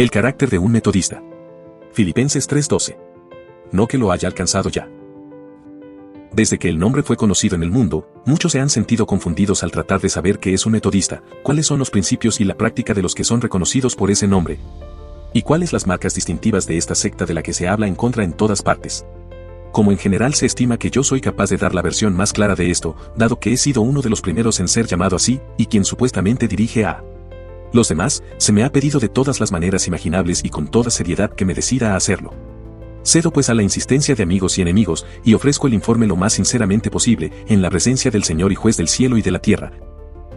El carácter de un metodista. Filipenses 3:12. No que lo haya alcanzado ya. Desde que el nombre fue conocido en el mundo, muchos se han sentido confundidos al tratar de saber qué es un metodista, cuáles son los principios y la práctica de los que son reconocidos por ese nombre, y cuáles las marcas distintivas de esta secta de la que se habla en contra en todas partes. Como en general se estima que yo soy capaz de dar la versión más clara de esto, dado que he sido uno de los primeros en ser llamado así, y quien supuestamente dirige a los demás, se me ha pedido de todas las maneras imaginables y con toda seriedad que me decida a hacerlo. Cedo pues a la insistencia de amigos y enemigos, y ofrezco el informe lo más sinceramente posible, en la presencia del Señor y Juez del cielo y de la tierra,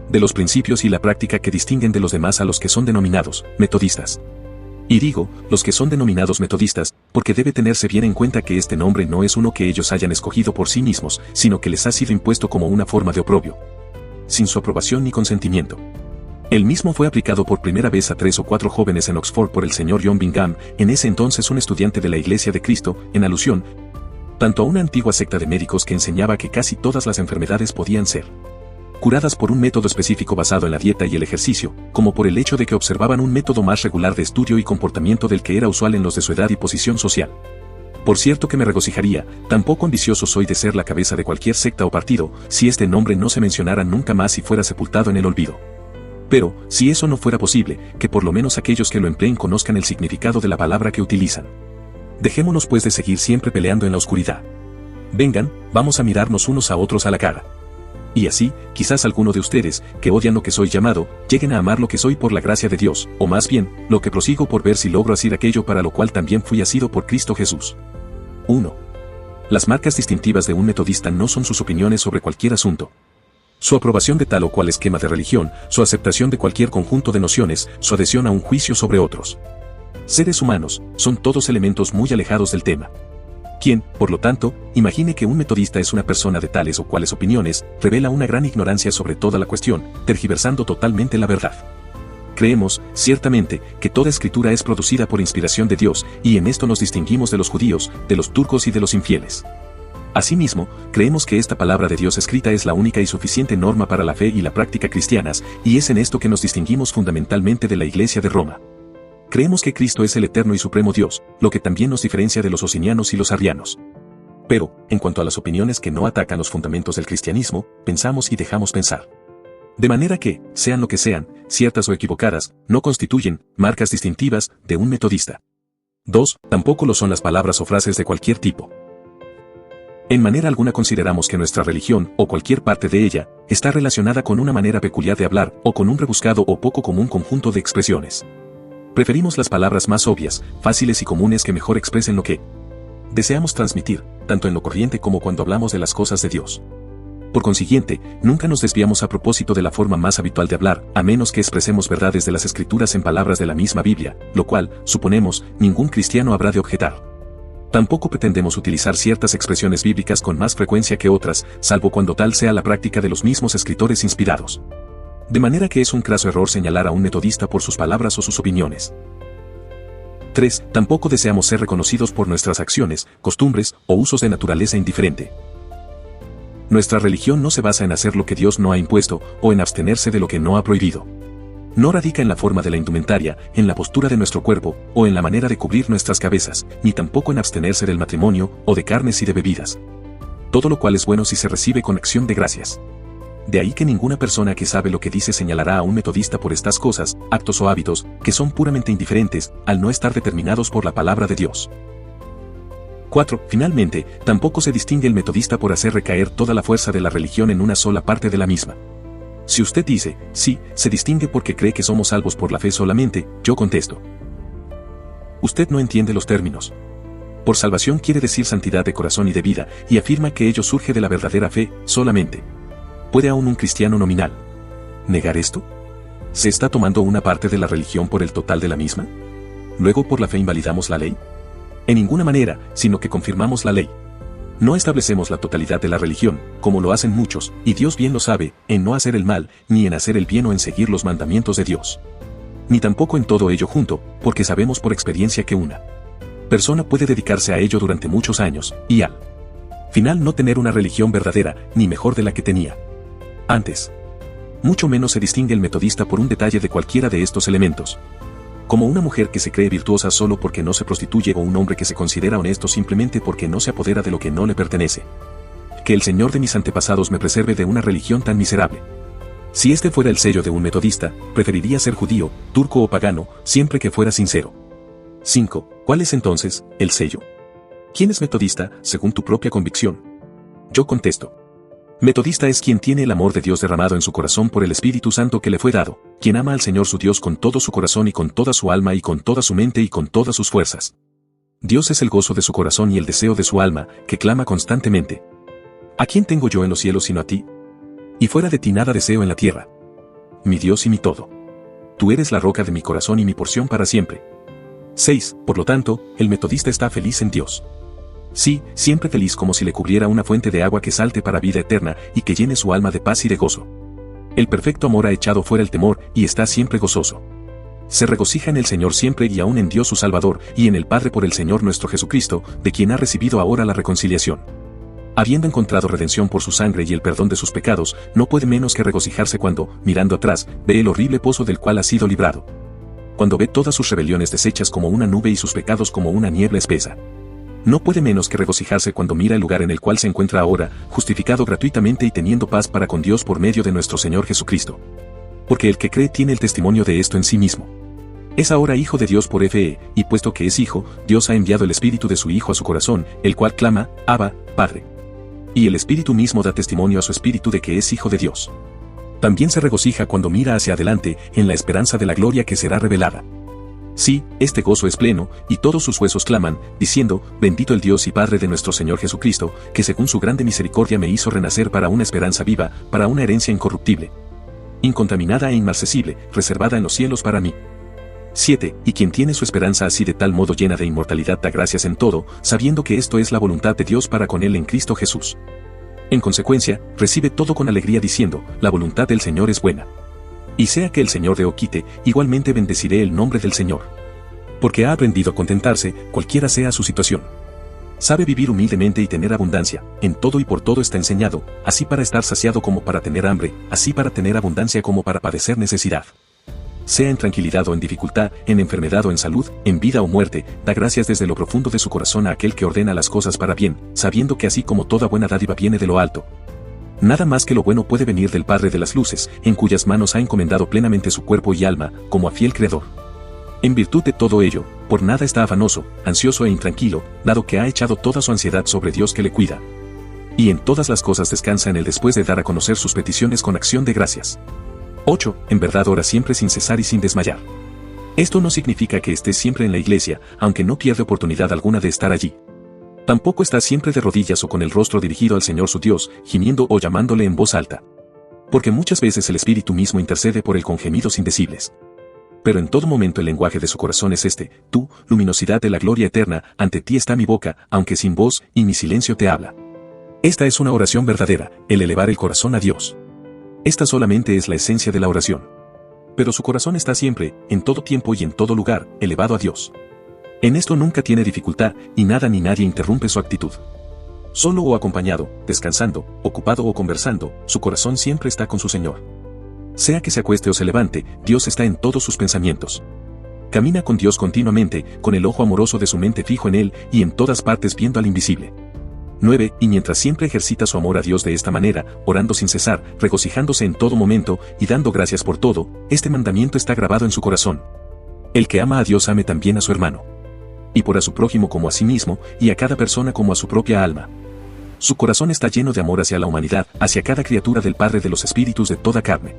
de los principios y la práctica que distinguen de los demás a los que son denominados metodistas. Y digo, los que son denominados metodistas, porque debe tenerse bien en cuenta que este nombre no es uno que ellos hayan escogido por sí mismos, sino que les ha sido impuesto como una forma de oprobio, sin su aprobación ni consentimiento. El mismo fue aplicado por primera vez a 3 o 4 jóvenes en Oxford por el señor John Bingham, en ese entonces un estudiante de la Iglesia de Cristo, en alusión tanto a una antigua secta de médicos que enseñaba que casi todas las enfermedades podían ser curadas por un método específico basado en la dieta y el ejercicio, como por el hecho de que observaban un método más regular de estudio y comportamiento del que era usual en los de su edad y posición social. Por cierto que me regocijaría, tampoco ambicioso soy de ser la cabeza de cualquier secta o partido, si este nombre no se mencionara nunca más y fuera sepultado en el olvido. Pero, si eso no fuera posible, que por lo menos aquellos que lo empleen conozcan el significado de la palabra que utilizan. Dejémonos pues de seguir siempre peleando en la oscuridad. Vengan, vamos a mirarnos unos a otros a la cara. Y así, quizás alguno de ustedes, que odian lo que soy llamado, lleguen a amar lo que soy por la gracia de Dios, o más bien, lo que prosigo por ver si logro asir aquello para lo cual también fui asido por Cristo Jesús. 1. Las marcas distintivas de un metodista no son sus opiniones sobre cualquier asunto, su aprobación de tal o cual esquema de religión, su aceptación de cualquier conjunto de nociones, su adhesión a un juicio sobre otros seres humanos, son todos elementos muy alejados del tema. Quien, por lo tanto, imagine que un metodista es una persona de tales o cuales opiniones, revela una gran ignorancia sobre toda la cuestión, tergiversando totalmente la verdad. Creemos, ciertamente, que toda escritura es producida por inspiración de Dios, y en esto nos distinguimos de los judíos, de los turcos y de los infieles. Asimismo, creemos que esta palabra de Dios escrita es la única y suficiente norma para la fe y la práctica cristianas, y es en esto que nos distinguimos fundamentalmente de la Iglesia de Roma. Creemos que Cristo es el eterno y supremo Dios, lo que también nos diferencia de los socinianos y los arrianos. Pero, en cuanto a las opiniones que no atacan los fundamentos del cristianismo, pensamos y dejamos pensar. De manera que, sean lo que sean, ciertas o equivocadas, no constituyen marcas distintivas de un metodista. 2. Tampoco lo son las palabras o frases de cualquier tipo. En manera alguna consideramos que nuestra religión, o cualquier parte de ella, está relacionada con una manera peculiar de hablar, o con un rebuscado o poco común conjunto de expresiones. Preferimos las palabras más obvias, fáciles y comunes que mejor expresen lo que deseamos transmitir, tanto en lo corriente como cuando hablamos de las cosas de Dios. Por consiguiente, nunca nos desviamos a propósito de la forma más habitual de hablar, a menos que expresemos verdades de las Escrituras en palabras de la misma Biblia, lo cual, suponemos, ningún cristiano habrá de objetar. Tampoco pretendemos utilizar ciertas expresiones bíblicas con más frecuencia que otras, salvo cuando tal sea la práctica de los mismos escritores inspirados. De manera que es un craso error señalar a un metodista por sus palabras o sus opiniones. 3. Tampoco deseamos ser reconocidos por nuestras acciones, costumbres o usos de naturaleza indiferente. Nuestra religión no se basa en hacer lo que Dios no ha impuesto, o en abstenerse de lo que no ha prohibido. No radica en la forma de la indumentaria, en la postura de nuestro cuerpo, o en la manera de cubrir nuestras cabezas, ni tampoco en abstenerse del matrimonio, o de carnes y de bebidas. Todo lo cual es bueno si se recibe con acción de gracias. De ahí que ninguna persona que sabe lo que dice señalará a un metodista por estas cosas, actos o hábitos, que son puramente indiferentes, al no estar determinados por la palabra de Dios. 4. Finalmente, tampoco se distingue el metodista por hacer recaer toda la fuerza de la religión en una sola parte de la misma. Si usted dice, sí, se distingue porque cree que somos salvos por la fe solamente, yo contesto. Usted no entiende los términos. Por salvación quiere decir santidad de corazón y de vida, y afirma que ello surge de la verdadera fe, solamente. ¿Puede aún un cristiano nominal negar esto? ¿Se está tomando una parte de la religión por el total de la misma? ¿Luego por la fe invalidamos la ley? En ninguna manera, sino que confirmamos la ley. No establecemos la totalidad de la religión, como lo hacen muchos, y Dios bien lo sabe, en no hacer el mal, ni en hacer el bien o en seguir los mandamientos de Dios. Ni tampoco en todo ello junto, porque sabemos por experiencia que una persona puede dedicarse a ello durante muchos años, y al final no tener una religión verdadera, ni mejor de la que tenía antes. Mucho menos se distingue el metodista por un detalle de cualquiera de estos elementos. Como una mujer que se cree virtuosa solo porque no se prostituye o un hombre que se considera honesto simplemente porque no se apodera de lo que no le pertenece. Que el Señor de mis antepasados me preserve de una religión tan miserable. Si este fuera el sello de un metodista, preferiría ser judío, turco o pagano, siempre que fuera sincero. 5. ¿Cuál es entonces el sello? ¿Quién es metodista, según tu propia convicción? Yo contesto. Metodista es quien tiene el amor de Dios derramado en su corazón por el Espíritu Santo que le fue dado, quien ama al Señor su Dios con todo su corazón y con toda su alma y con toda su mente y con todas sus fuerzas. Dios es el gozo de su corazón y el deseo de su alma, que clama constantemente. ¿A quién tengo yo en los cielos sino a ti? Y fuera de ti nada deseo en la tierra. Mi Dios y mi todo. Tú eres la roca de mi corazón y mi porción para siempre. 6. Por lo tanto, el metodista está feliz en Dios. Sí, siempre feliz como si le cubriera una fuente de agua que salte para vida eterna y que llene su alma de paz y de gozo. El perfecto amor ha echado fuera el temor y está siempre gozoso. Se regocija en el Señor siempre y aún en Dios su Salvador y en el Padre por el Señor nuestro Jesucristo, de quien ha recibido ahora la reconciliación. Habiendo encontrado redención por su sangre y el perdón de sus pecados, no puede menos que regocijarse cuando, mirando atrás, ve el horrible pozo del cual ha sido librado. Cuando ve todas sus rebeliones deshechas como una nube y sus pecados como una niebla espesa. No puede menos que regocijarse cuando mira el lugar en el cual se encuentra ahora, justificado gratuitamente y teniendo paz para con Dios por medio de nuestro Señor Jesucristo. Porque el que cree tiene el testimonio de esto en sí mismo. Es ahora hijo de Dios por fe, y puesto que es hijo, Dios ha enviado el Espíritu de su Hijo a su corazón, el cual clama, Abba, Padre. Y el Espíritu mismo da testimonio a su espíritu de que es hijo de Dios. También se regocija cuando mira hacia adelante, en la esperanza de la gloria que será revelada. Sí, este gozo es pleno, y todos sus huesos claman, diciendo, bendito el Dios y Padre de nuestro Señor Jesucristo, que según su grande misericordia me hizo renacer para una esperanza viva, para una herencia incorruptible, incontaminada e inmarcesible, reservada en los cielos para mí. 7. Y quien tiene su esperanza así de tal modo llena de inmortalidad da gracias en todo, sabiendo que esto es la voluntad de Dios para con él en Cristo Jesús. En consecuencia, recibe todo con alegría diciendo, la voluntad del Señor es buena. Y sea que el Señor de o quite, igualmente bendeciré el nombre del Señor. Porque ha aprendido a contentarse, cualquiera sea su situación. Sabe vivir humildemente y tener abundancia, en todo y por todo está enseñado, así para estar saciado como para tener hambre, así para tener abundancia como para padecer necesidad. Sea en tranquilidad o en dificultad, en enfermedad o en salud, en vida o muerte, da gracias desde lo profundo de su corazón a aquel que ordena las cosas para bien, sabiendo que así como toda buena dádiva viene de lo alto. Nada más que lo bueno puede venir del Padre de las luces, en cuyas manos ha encomendado plenamente su cuerpo y alma, como a fiel creador. En virtud de todo ello, por nada está afanoso, ansioso e intranquilo, dado que ha echado toda su ansiedad sobre Dios que le cuida. Y en todas las cosas descansa en él después de dar a conocer sus peticiones con acción de gracias. 8. En verdad ora siempre sin cesar y sin desmayar. Esto no significa que estés siempre en la iglesia, aunque no pierde oportunidad alguna de estar allí. Tampoco está siempre de rodillas o con el rostro dirigido al Señor su Dios, gimiendo o llamándole en voz alta. Porque muchas veces el Espíritu mismo intercede por él con gemidos indecibles. Pero en todo momento el lenguaje de su corazón es este, tú, luminosidad de la gloria eterna, ante ti está mi boca, aunque sin voz, y mi silencio te habla. Esta es una oración verdadera, el elevar el corazón a Dios. Esta solamente es la esencia de la oración. Pero su corazón está siempre, en todo tiempo y en todo lugar, elevado a Dios. En esto nunca tiene dificultad, y nada ni nadie interrumpe su actitud. Solo o acompañado, descansando, ocupado o conversando, su corazón siempre está con su Señor. Sea que se acueste o se levante, Dios está en todos sus pensamientos. Camina con Dios continuamente, con el ojo amoroso de su mente fijo en Él, y en todas partes viendo al invisible. 9. Y mientras siempre ejercita su amor a Dios de esta manera, orando sin cesar, regocijándose en todo momento, y dando gracias por todo, este mandamiento está grabado en su corazón. El que ama a Dios ame también a su hermano. Y por a su prójimo como a sí mismo, y a cada persona como a su propia alma. Su corazón está lleno de amor hacia la humanidad, hacia cada criatura del Padre de los espíritus de toda carne.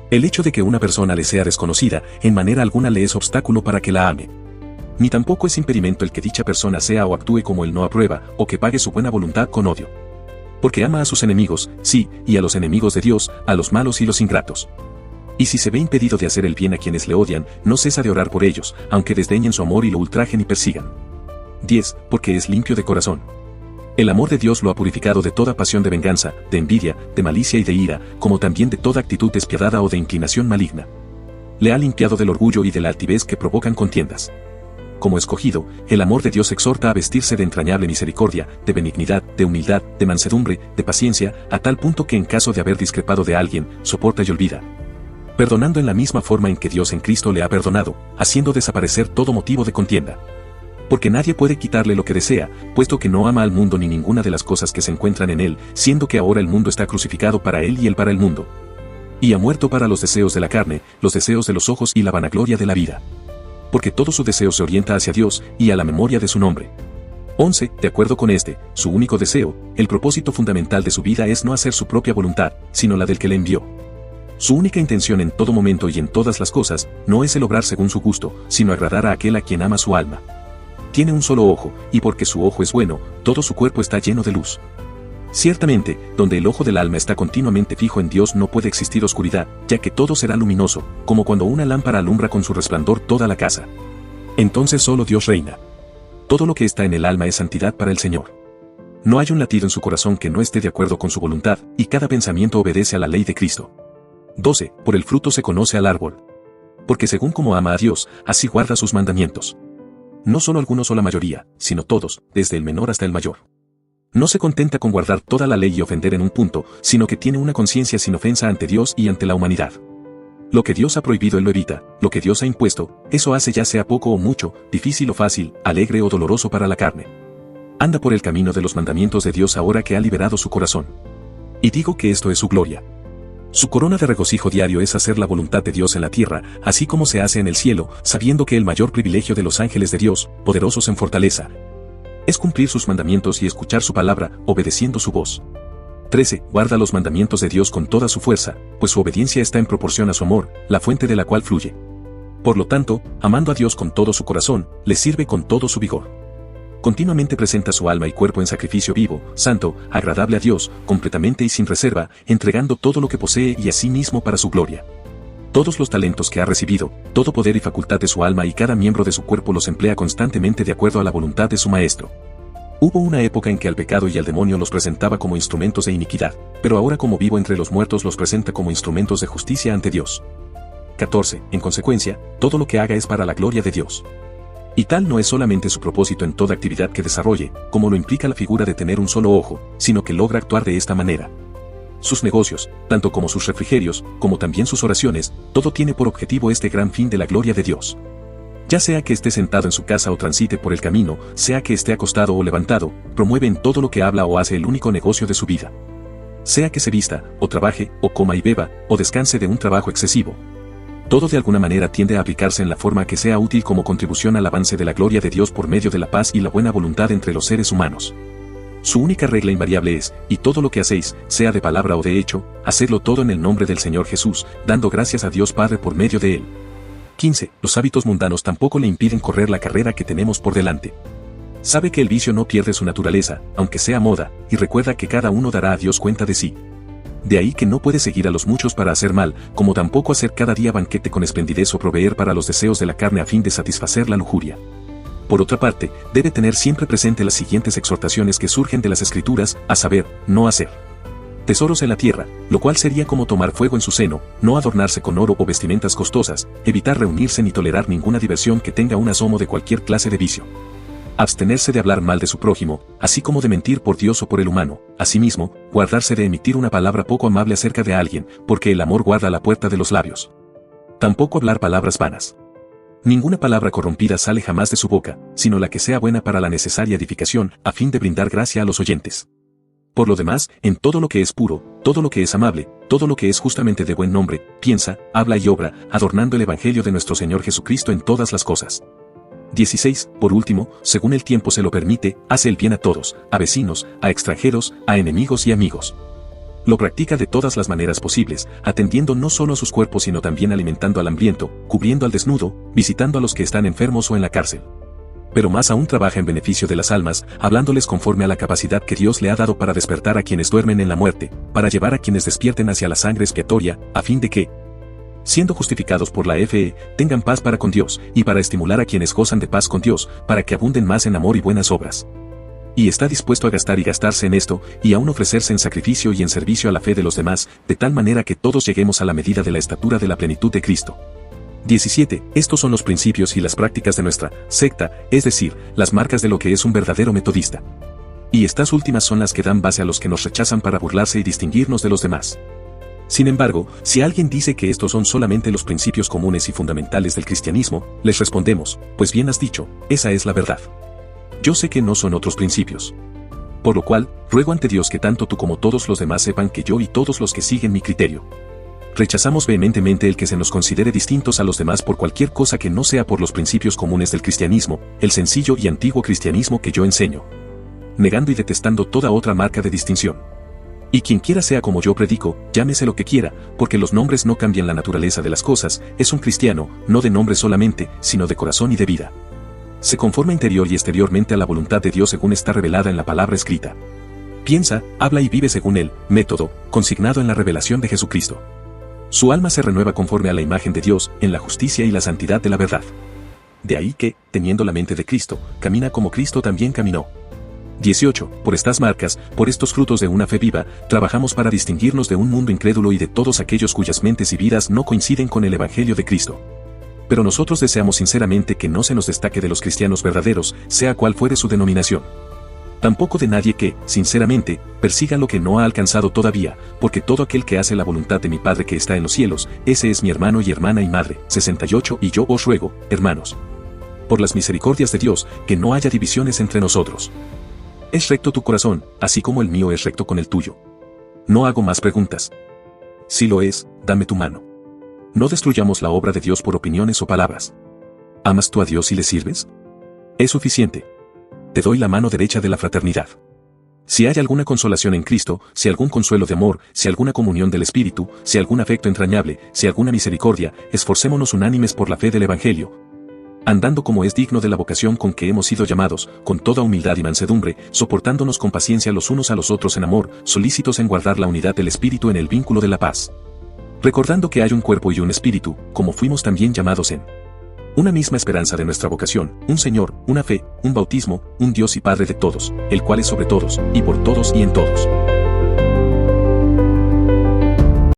El hecho de que una persona le sea desconocida, en manera alguna le es obstáculo para que la ame. Ni tampoco es impedimento el que dicha persona sea o actúe como él no aprueba, o que pague su buena voluntad con odio. Porque ama a sus enemigos, sí, y a los enemigos de Dios, a los malos y los ingratos. Y si se ve impedido de hacer el bien a quienes le odian, no cesa de orar por ellos, aunque desdeñen su amor y lo ultrajen y persigan. 10. Porque es limpio de corazón. El amor de Dios lo ha purificado de toda pasión de venganza, de envidia, de malicia y de ira, como también de toda actitud despiadada o de inclinación maligna. Le ha limpiado del orgullo y de la altivez que provocan contiendas. Como escogido, el amor de Dios exhorta a vestirse de entrañable misericordia, de benignidad, de humildad, de mansedumbre, de paciencia, a tal punto que en caso de haber discrepado de alguien, soporta y olvida. perdonando en la misma forma en que Dios en Cristo le ha perdonado, haciendo desaparecer todo motivo de contienda. Porque nadie puede quitarle lo que desea, puesto que no ama al mundo ni ninguna de las cosas que se encuentran en él, siendo que ahora el mundo está crucificado para él y él para el mundo. Y ha muerto para los deseos de la carne, los deseos de los ojos y la vanagloria de la vida. Porque todo su deseo se orienta hacia Dios y a la memoria de su nombre. 11. De acuerdo con su único deseo, el propósito fundamental de su vida es no hacer su propia voluntad, sino la del que le envió. Su única intención en todo momento y en todas las cosas, no es el obrar según su gusto, sino agradar a aquel a quien ama su alma. Tiene un solo ojo, y porque su ojo es bueno, todo su cuerpo está lleno de luz. Ciertamente, donde el ojo del alma está continuamente fijo en Dios no puede existir oscuridad, ya que todo será luminoso, como cuando una lámpara alumbra con su resplandor toda la casa. Entonces solo Dios reina. Todo lo que está en el alma es santidad para el Señor. No hay un latido en su corazón que no esté de acuerdo con su voluntad, y cada pensamiento obedece a la ley de Cristo. 12. Por el fruto se conoce al árbol. Porque según como ama a Dios, así guarda sus mandamientos. No solo algunos o la mayoría, sino todos, desde el menor hasta el mayor. No se contenta con guardar toda la ley y ofender en un punto, sino que tiene una conciencia sin ofensa ante Dios y ante la humanidad. Lo que Dios ha prohibido él lo evita, lo que Dios ha impuesto, eso hace ya sea poco o mucho, difícil o fácil, alegre o doloroso para la carne. Anda por el camino de los mandamientos de Dios ahora que ha liberado su corazón. Y digo que esto es su gloria. Su corona de regocijo diario es hacer la voluntad de Dios en la tierra, así como se hace en el cielo, sabiendo que el mayor privilegio de los ángeles de Dios, poderosos en fortaleza, es cumplir sus mandamientos y escuchar su palabra, obedeciendo su voz. 13. Guarda los mandamientos de Dios con toda su fuerza, pues su obediencia está en proporción a su amor, la fuente de la cual fluye. Por lo tanto, amando a Dios con todo su corazón, le sirve con todo su vigor. Continuamente presenta su alma y cuerpo en sacrificio vivo, santo, agradable a Dios, completamente y sin reserva, entregando todo lo que posee y a sí mismo para su gloria. Todos los talentos que ha recibido, todo poder y facultad de su alma y cada miembro de su cuerpo los emplea constantemente de acuerdo a la voluntad de su Maestro. Hubo una época en que al pecado y al demonio los presentaba como instrumentos de iniquidad, pero ahora como vivo entre los muertos los presenta como instrumentos de justicia ante Dios. 14. En consecuencia, todo lo que haga es para la gloria de Dios. Y tal no es solamente su propósito en toda actividad que desarrolle, como lo implica la figura de tener un solo ojo, sino que logra actuar de esta manera. Sus negocios, tanto como sus refrigerios, como también sus oraciones, todo tiene por objetivo este gran fin de la gloria de Dios. Ya sea que esté sentado en su casa o transite por el camino, sea que esté acostado o levantado, promueve en todo lo que habla o hace el único negocio de su vida. Sea que se vista, o trabaje, o coma y beba, o descanse de un trabajo excesivo. Todo de alguna manera tiende a aplicarse en la forma que sea útil como contribución al avance de la gloria de Dios por medio de la paz y la buena voluntad entre los seres humanos. Su única regla invariable es, y todo lo que hacéis, sea de palabra o de hecho, hacedlo todo en el nombre del Señor Jesús, dando gracias a Dios Padre por medio de él. 15. Los hábitos mundanos tampoco le impiden correr la carrera que tenemos por delante. Sabe que el vicio no pierde su naturaleza, aunque sea moda, y recuerda que cada uno dará a Dios cuenta de sí. De ahí que no puede seguir a los muchos para hacer mal, como tampoco hacer cada día banquete con esplendidez o proveer para los deseos de la carne a fin de satisfacer la lujuria. Por otra parte, debe tener siempre presente las siguientes exhortaciones que surgen de las Escrituras, a saber, no hacer tesoros en la tierra, lo cual sería como tomar fuego en su seno, no adornarse con oro o vestimentas costosas, evitar reunirse ni tolerar ninguna diversión que tenga un asomo de cualquier clase de vicio. Abstenerse de hablar mal de su prójimo, así como de mentir por Dios o por el humano, asimismo, guardarse de emitir una palabra poco amable acerca de alguien, porque el amor guarda la puerta de los labios. Tampoco hablar palabras vanas. Ninguna palabra corrompida sale jamás de su boca, sino la que sea buena para la necesaria edificación, a fin de brindar gracia a los oyentes. Por lo demás, en todo lo que es puro, todo lo que es amable, todo lo que es justamente de buen nombre, piensa, habla y obra, adornando el Evangelio de nuestro Señor Jesucristo en todas las cosas. 16. Por último, según el tiempo se lo permite, hace el bien a todos, a vecinos, a extranjeros, a enemigos y amigos. Lo practica de todas las maneras posibles, atendiendo no solo a sus cuerpos sino también alimentando al hambriento, cubriendo al desnudo, visitando a los que están enfermos o en la cárcel. Pero más aún trabaja en beneficio de las almas, hablándoles conforme a la capacidad que Dios le ha dado para despertar a quienes duermen en la muerte, para llevar a quienes despierten hacia la sangre expiatoria, a fin de que, siendo justificados por la fe, tengan paz para con Dios, y para estimular a quienes gozan de paz con Dios, para que abunden más en amor y buenas obras. Y está dispuesto a gastar y gastarse en esto, y aún ofrecerse en sacrificio y en servicio a la fe de los demás, de tal manera que todos lleguemos a la medida de la estatura de la plenitud de Cristo. 17. Estos son los principios y las prácticas de nuestra secta, es decir, las marcas de lo que es un verdadero metodista. Y estas últimas son las que dan base a los que nos rechazan para burlarse y distinguirnos de los demás. Sin embargo, si alguien dice que estos son solamente los principios comunes y fundamentales del cristianismo, les respondemos, pues bien has dicho, esa es la verdad. Yo sé que no son otros principios. Por lo cual, ruego ante Dios que tanto tú como todos los demás sepan que yo y todos los que siguen mi criterio, rechazamos vehementemente el que se nos considere distintos a los demás por cualquier cosa que no sea por los principios comunes del cristianismo, el sencillo y antiguo cristianismo que yo enseño, negando y detestando toda otra marca de distinción. Y quien quiera sea como yo predico, llámese lo que quiera, porque los nombres no cambian la naturaleza de las cosas, es un cristiano, no de nombre solamente, sino de corazón y de vida. Se conforma interior y exteriormente a la voluntad de Dios según está revelada en la palabra escrita. Piensa, habla y vive según el método consignado en la revelación de Jesucristo. Su alma se renueva conforme a la imagen de Dios, en la justicia y la santidad de la verdad. De ahí que, teniendo la mente de Cristo, camina como Cristo también caminó. 18. Por estas marcas, por estos frutos de una fe viva, trabajamos para distinguirnos de un mundo incrédulo y de todos aquellos cuyas mentes y vidas no coinciden con el Evangelio de Cristo. Pero nosotros deseamos sinceramente que no se nos destaque de los cristianos verdaderos, sea cual fuere su denominación. Tampoco de nadie que, sinceramente, persiga lo que no ha alcanzado todavía, porque todo aquel que hace la voluntad de mi Padre que está en los cielos, ese es mi hermano y hermana y madre. 68. Y yo os ruego, hermanos, por las misericordias de Dios, que no haya divisiones entre nosotros. Es recto tu corazón, así como el mío es recto con el tuyo. No hago más preguntas. Si lo es, dame tu mano. No destruyamos la obra de Dios por opiniones o palabras. ¿Amas tú a Dios y le sirves? Es suficiente. Te doy la mano derecha de la fraternidad. Si hay alguna consolación en Cristo, si algún consuelo de amor, si alguna comunión del Espíritu, si algún afecto entrañable, si alguna misericordia, esforcémonos unánimes por la fe del Evangelio, andando como es digno de la vocación con que hemos sido llamados, con toda humildad y mansedumbre, soportándonos con paciencia los unos a los otros en amor, solícitos en guardar la unidad del Espíritu en el vínculo de la paz. Recordando que hay un cuerpo y un espíritu, como fuimos también llamados en una misma esperanza de nuestra vocación, un Señor, una fe, un bautismo, un Dios y Padre de todos, el cual es sobre todos, y por todos y en todos.